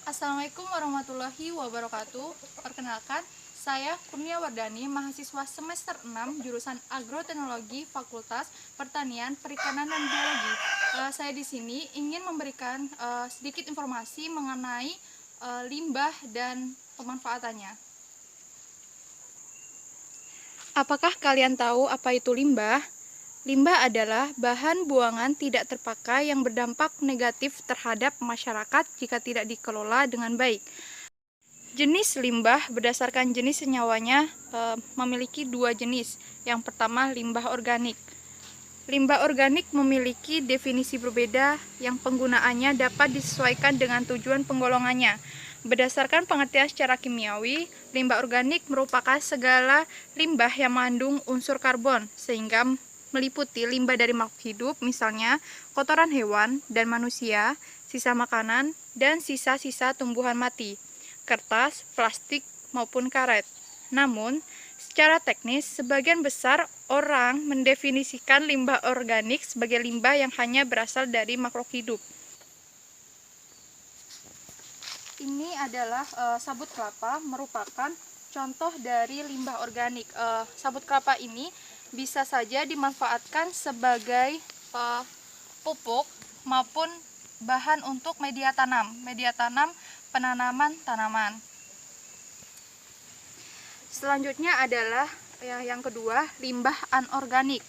Assalamualaikum warahmatullahi wabarakatuh. Perkenalkan, saya Kurnia Wardani, mahasiswa semester 6 jurusan Agroteknologi Fakultas Pertanian, Perikanan dan Biologi. Saya di sini ingin memberikan sedikit informasi mengenai limbah dan pemanfaatannya. Apakah kalian tahu apa itu limbah? Limbah adalah bahan buangan tidak terpakai yang berdampak negatif terhadap masyarakat jika tidak dikelola dengan baik. Jenis limbah berdasarkan jenis senyawanya memiliki dua jenis. Yang pertama, limbah organik. Limbah organik memiliki definisi berbeda yang penggunaannya dapat disesuaikan dengan tujuan penggolongannya. Berdasarkan pengertian secara kimiawi, limbah organik merupakan segala limbah yang mengandung unsur karbon, sehingga meliputi limbah dari makhluk hidup, misalnya kotoran hewan dan manusia, sisa makanan, dan sisa-sisa tumbuhan mati, kertas, plastik, maupun karet. Namun, secara teknis, sebagian besar orang mendefinisikan limbah organik sebagai limbah yang hanya berasal dari makhluk hidup. Ini adalah sabut kelapa, merupakan contoh dari limbah organik. Sabut kelapa ini bisa saja dimanfaatkan sebagai pupuk maupun bahan untuk media tanam penanaman tanaman. Selanjutnya adalah yang kedua, limbah anorganik.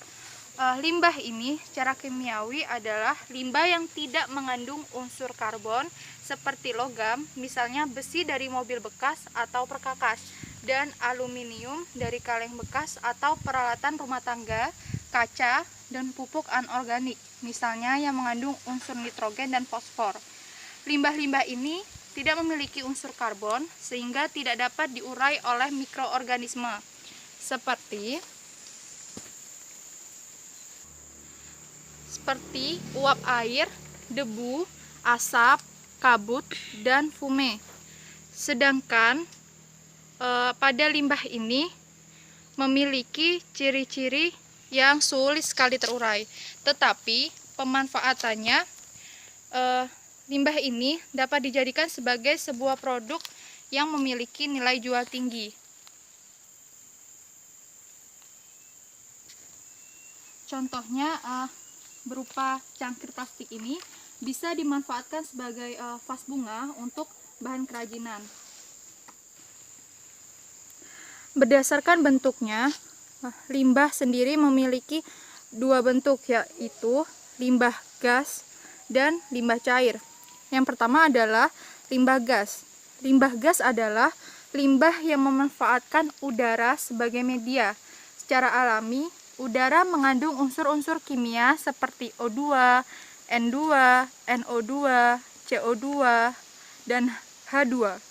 Limbah ini secara kimiawi adalah limbah yang tidak mengandung unsur karbon seperti logam, misalnya besi dari mobil bekas atau perkakas, dan aluminium dari kaleng bekas atau peralatan rumah tangga, kaca, dan pupuk anorganik, misalnya yang mengandung unsur nitrogen dan fosfor. Limbah-limbah ini tidak memiliki unsur karbon sehingga tidak dapat diurai oleh mikroorganisme seperti uap air, debu, asap, kabut, dan fume. Sedangkan pada limbah ini memiliki ciri-ciri yang sulit sekali terurai. Tetapi pemanfaatannya, limbah ini dapat dijadikan sebagai sebuah produk yang memiliki nilai jual tinggi. Contohnya berupa cangkir plastik ini bisa dimanfaatkan sebagai vas bunga untuk bahan kerajinan. Berdasarkan bentuknya, limbah sendiri memiliki dua bentuk, yaitu limbah gas dan limbah cair. Yang pertama adalah limbah gas. Limbah gas adalah limbah yang memanfaatkan udara sebagai media. Secara alami, udara mengandung unsur-unsur kimia seperti O2, N2, NO2, CO2, dan H2.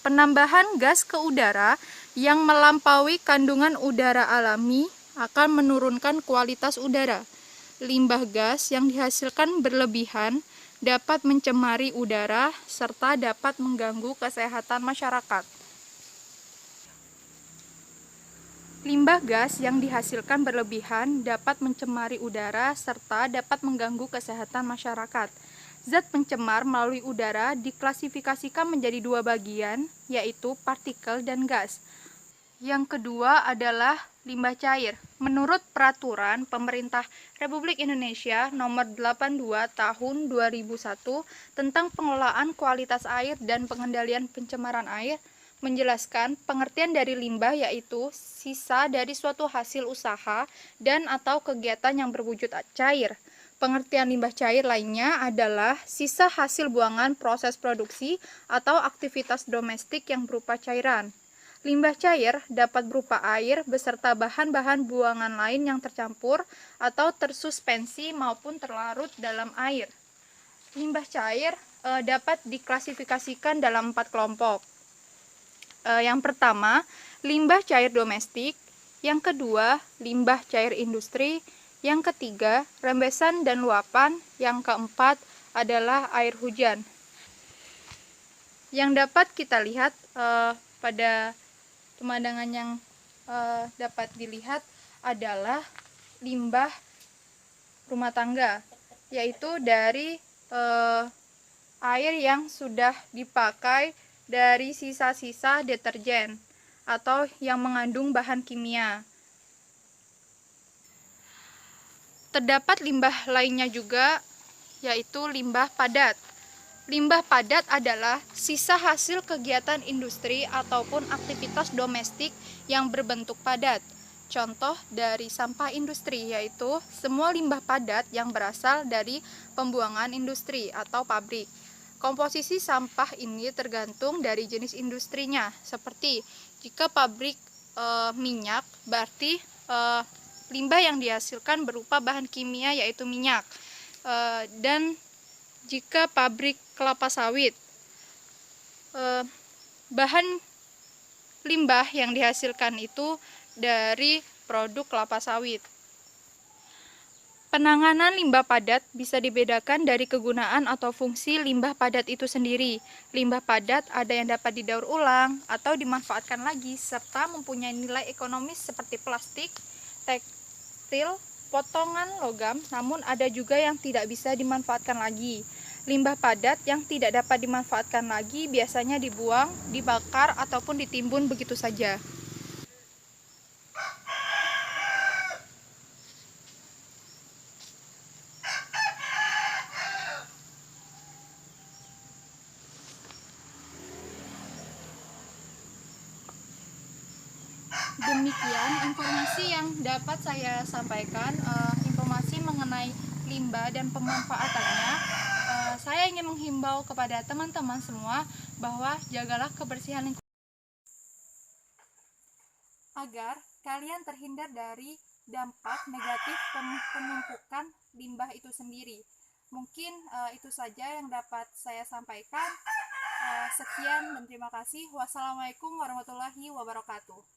Penambahan gas ke udara yang melampaui kandungan udara alami akan menurunkan kualitas udara. Limbah gas yang dihasilkan berlebihan dapat mencemari udara serta dapat mengganggu kesehatan masyarakat. Limbah gas yang dihasilkan berlebihan dapat mencemari udara serta dapat mengganggu kesehatan masyarakat. Zat pencemar melalui udara diklasifikasikan menjadi dua bagian, yaitu partikel dan gas. Yang kedua adalah limbah cair. Menurut Peraturan Pemerintah Republik Indonesia Nomor 82 Tahun 2001 tentang pengelolaan kualitas air dan pengendalian pencemaran air, menjelaskan pengertian dari limbah yaitu sisa dari suatu hasil usaha dan atau kegiatan yang berwujud cair. Pengertian limbah cair lainnya adalah sisa hasil buangan proses produksi atau aktivitas domestik yang berupa cairan. Limbah cair dapat berupa air beserta bahan-bahan buangan lain yang tercampur atau tersuspensi maupun terlarut dalam air. Limbah cair dapat diklasifikasikan dalam 4 kelompok. Yang pertama, limbah cair domestik. Yang kedua, limbah cair industri. Yang ketiga, rembesan dan luapan. Yang keempat adalah air hujan. Yang dapat kita lihat pada pemandangan yang dapat dilihat adalah limbah rumah tangga, yaitu dari air yang sudah dipakai dari sisa-sisa deterjen atau yang mengandung bahan kimia. Terdapat limbah lainnya juga, yaitu limbah padat. Limbah padat adalah sisa hasil kegiatan industri ataupun aktivitas domestik yang berbentuk padat. Contoh dari sampah industri yaitu semua limbah padat yang berasal dari pembuangan industri atau pabrik. Komposisi sampah ini tergantung dari jenis industrinya. Seperti jika pabrik minyak, berarti limbah yang dihasilkan berupa bahan kimia yaitu minyak. Dan jika pabrik kelapa sawit, bahan limbah yang dihasilkan itu dari produk kelapa sawit. Penanganan limbah padat bisa dibedakan dari kegunaan atau fungsi limbah padat itu sendiri. Limbah padat ada yang dapat didaur ulang atau dimanfaatkan lagi, serta mempunyai nilai ekonomis seperti plastik, tekstil, potongan logam, namun ada juga yang tidak bisa dimanfaatkan lagi. Limbah padat yang tidak dapat dimanfaatkan lagi biasanya dibuang, dibakar, ataupun ditimbun begitu saja. Demikian informasi yang dapat saya sampaikan, informasi mengenai limbah dan pemanfaatannya. Saya ingin menghimbau kepada teman-teman semua bahwa jagalah kebersihan lingkungan agar kalian terhindar dari dampak negatif penumpukan limbah itu sendiri. Mungkin itu saja yang dapat saya sampaikan. Sekian dan terima kasih. Wassalamualaikum warahmatullahi wabarakatuh.